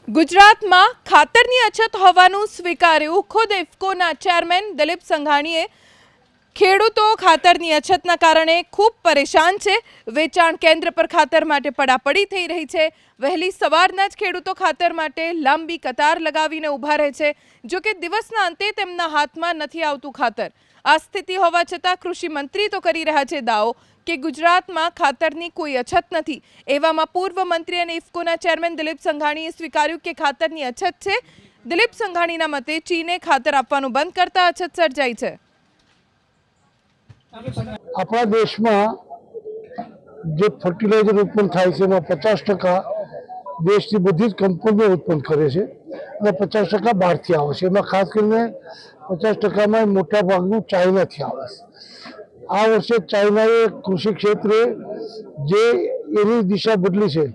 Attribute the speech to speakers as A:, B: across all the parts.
A: ગુજરાતમાં ખાતરની અછત હોવાનું સ્વીકાર્યું ખુદ ઇફકોના ચેરમેન દિલીપ સંઘાણીએ। ખેડૂતો ખાતરની અછતના કારણે ખૂબ પરેશાન છે। વેચાણ કેન્દ્ર પર ખાતર માટે પડાપડી થઈ રહી છે। વહેલી સવારના જ ખેડૂતો ખાતર માટે લાંબી કતાર લગાવીને ઊભા રહે છે। જો કે દિવસના અંતે તેમના હાથમાં નથી આવતું ખાતર। આ સ્થિતિ હોવા છતાં કૃષિ મંત્રી તો કરી રહ્યા છે દાવો કે ગુજરાતમાં ખાતરની કોઈ અછત નથી। એવામાં પૂર્વ મંત્રી અને ઇફકોના ચેરમેન દિલીપ સંઘાણીએ સ્વીકાર્યું કે ખાતરની અછત છે। દિલીપ સંઘાણીના મતે ચીને ખાતર આપવાનું બંધ કરતા અછત સર્જાઈ છે।
B: अपना देश में जो फर्टिलाइजर उत्पन्न थाय छे एमां 50% देश की बधी कंपनीओ उत्पन्न करे छे अने 50% बहारथी आवे छे। एमां खास करीने 50% में मोटा भागनुं चाइनाथी आवे छे। आ वर्षे चाइनाए कृषि क्षेत्रे जे एनी दिशा बदली छे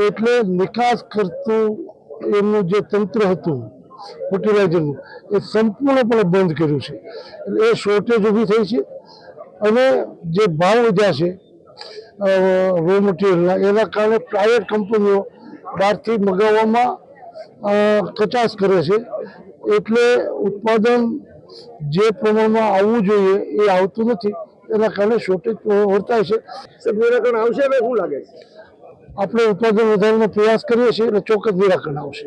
B: एटले निकास करतुं एमनुं जे तंत्र हतुं फर्टिलाइजरनुं ए संपूर्णपणे बंध कर्युं छे। ए शॉर्टेज ऊभी थई छे અને જે ભાવ વધ્યા છે રો મટીરિયલના એના કારણે પ્રાઇવેટ કંપનીઓ બહારથી મગાવવામાં કચાશ કરે છે। એટલે ઉત્પાદન જે પ્રમાણમાં આવવું જોઈએ એ આવતું નથી, એના કારણે શોર્ટેજ વર્તાય છે।
C: નિરાકરણ આવશે ને શું લાગે છે?
B: આપણે ઉત્પાદન વધારવાનો પ્રયાસ કરીએ છીએ એટલે ચોક્કસ નિરાકરણ આવશે।